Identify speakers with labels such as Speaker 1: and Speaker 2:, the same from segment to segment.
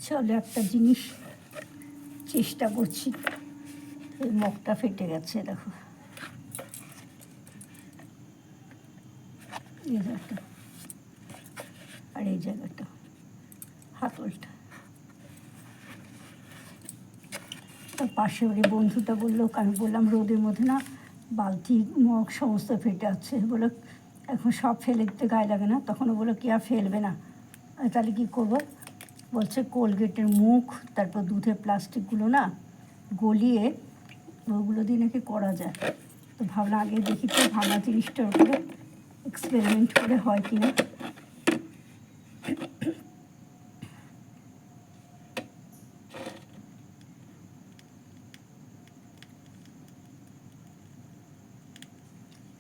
Speaker 1: চলো একটা জিনিস চেষ্টা করছি। এই মগটা ফেটে গেছে, দেখো এই জায়গাটা আর এই জায়গাটা, হাতলটা। তার পাশে ওই বন্ধুটা বললো, আমি বললাম রোদের মধ্যে না বালতি মগ সমস্ত ফেটে আছে, বলো এখন সব ফেলে দিতে গায়ে লাগে না। তখনও বললো কি আর ফেলবে না, তাহলে কী করবো? বলছে কোলগেটের মুখ, তারপর দুধের প্লাস্টিকগুলো না গলিয়ে ওগুলো দিয়ে নাকি করা যায়। তো ভাবলাম আগে দেখি তো ভাঙা জিনিসটার উপরে এক্সপেরিমেন্ট করে হয় কি না।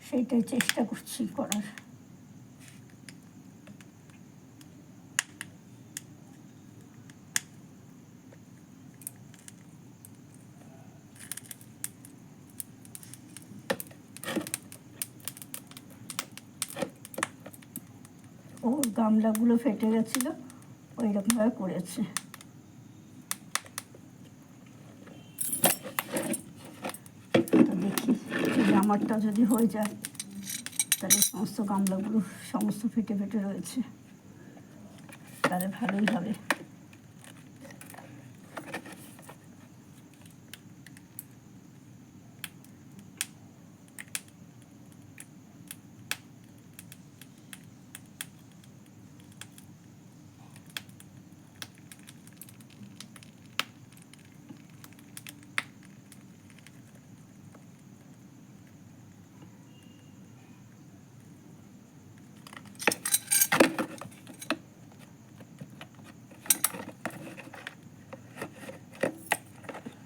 Speaker 1: সেইটাই চেষ্টা করছি করার। ওর গামলাগুলো ফেটে গেছিলো, ওই রকমভাবে করেছে। তো দেখি আমারটা যদি হয়ে যায় তাহলে সমস্ত গামলাগুলো সমস্ত ফেটে ফেটে রয়েছে, তাহলে ভালোই হবে।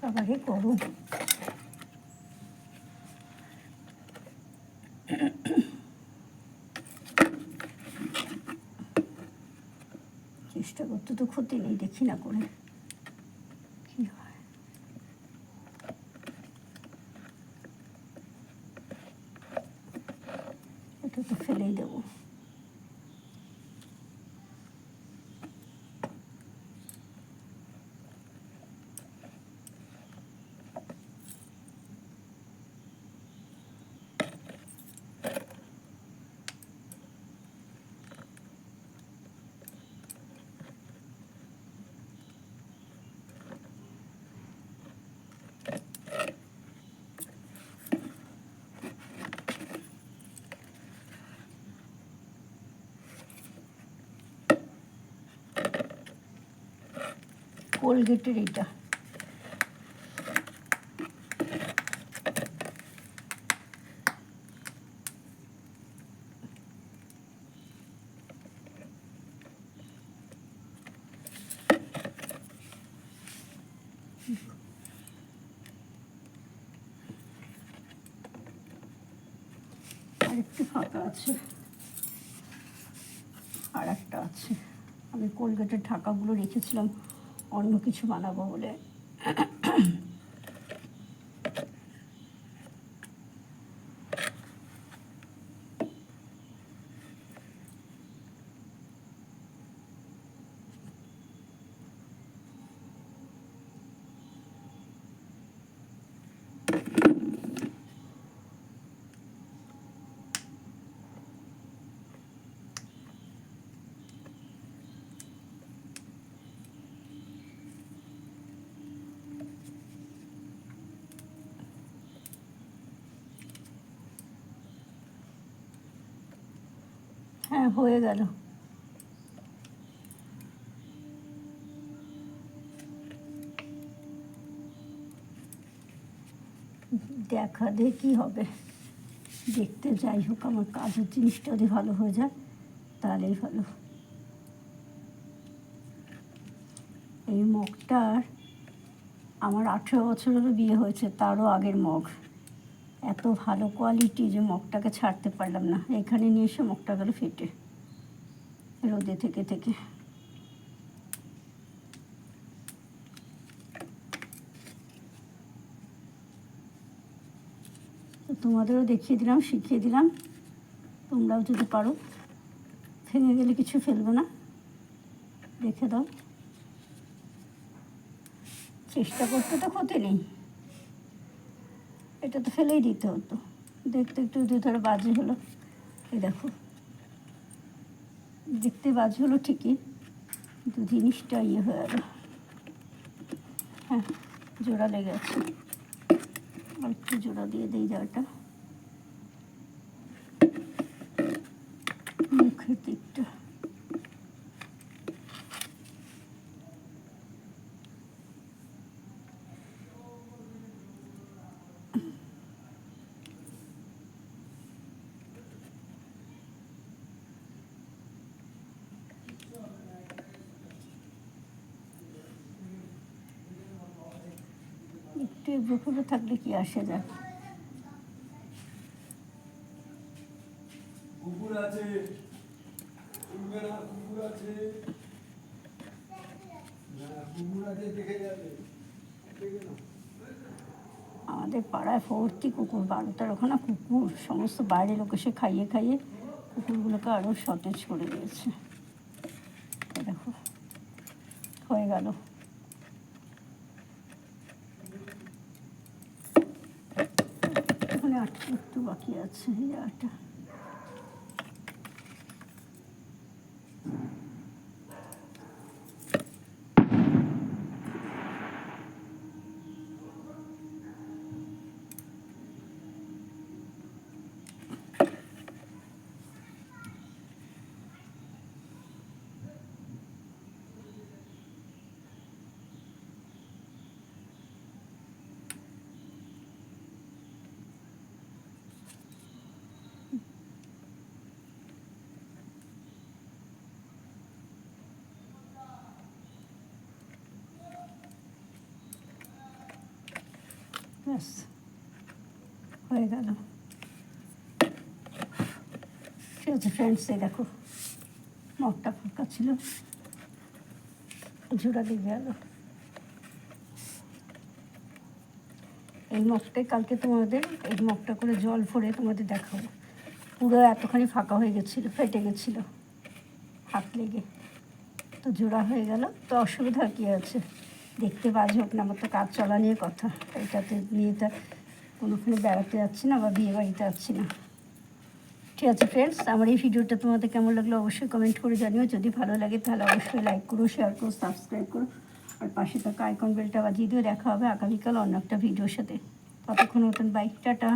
Speaker 1: আবারে গরম। চেষ্টা করতে তো ক্ষতি নেই, দেখি না করে কি হয়। এটা তো ফেলেই দেবো। কোলগেটের এটা আরেকটু ফাঁকা আছে, আর একটা আছে। আমি কোলগেটের ঢাকাগুলো রেখেছিলাম অন্য কিছু বানাবো বলে। হ্যাঁ, হয়ে গেল। দেখা দেখি হবে, দেখতে যাই হোক, আমার কাজের জিনিসটা যদি ভালো হয়ে যায় তাহলেই ভালো। এই মগটার আমার 18 বছর হলো বিয়ে হয়েছে, তারও আগের মগ। এত ভালো কোয়ালিটি যে মগটাকে ছাড়তে পারলাম না। এখানে নিয়ে এসে মগটা গেল ফেটে রোদে থেকে থেকে। তো তোমাদেরও দেখিয়ে দিলাম, শিখিয়ে দিলাম, তোমরাও যদি পারো। ভেঙে গেলে কিছু ফেলবে না, রেখে দাও। চেষ্টা করতে তো ক্ষতি নেই, এটা তো ফেলেই দিতে হতো। দেখতে একটু ধরে বাজে হলো, এই দেখো দেখতে বাজে হলো ঠিকই, কিন্তু জিনিসটা ইয়ে হয়ে গেল। হ্যাঁ, জোড়া লেগে আছে, আর একটু জোড়া দিয়ে দিই জারটা মুখের দিকটা। একটু এবড়ো থাকলে কি আসে যায়।
Speaker 2: কুকুর আছে, কুকুর আছে, কুকুর আছে, দেখে যাবে।
Speaker 1: আমাদের পাড়ায় ভর্তি কুকুর, 12-13খানা কুকুর, সমস্ত বাইরের লোক এসে খাইয়ে খাইয়ে কুকুরগুলোকে আরও সতেজ করে দিয়েছে। দেখো হয়ে গেল। এখানে একটু বাকি আছে এই জায়গাটা। ব্যাস হয়ে গেল। ঠিক আছে ফ্রেন্ডস, এই দেখো মগটা ফাঁকা ছিল, জোড়া দিয়ে গেল। এই মগটাই কালকে তোমাদের এই মগটা করে জল ভরে তোমাদের দেখাবো। পুরো এতখানি ফাঁকা হয়ে গেছিলো, ফেটে গেছিলো হাত লেগে, তো জোড়া হয়ে গেল। তো অসুবিধা কী আছে, দেখতে বাজে হোক না, আমার তো কাজ চলা নিয়ে কথা, এটাতে নিয়ে তো কোনোখানে বেড়াতে যাচ্ছি না বা বিয়ে বাড়িতে যাচ্ছি না। ঠিক আছে ফ্রেন্ডস, আমার এই ভিডিওটা তোমাদের কেমন লাগলো অবশ্যই কমেন্ট করে জানিও। যদি ভালো লাগে তাহলে অবশ্যই লাইক করো, শেয়ার করো, সাবস্ক্রাইব করো, আর পাশে থাকা আইকন বেলটা বাজিয়ে দিও। দেখা হবে আগামীকাল অন্য একটা ভিডিওর সাথে। ততক্ষণ মতন বাই, টাটা।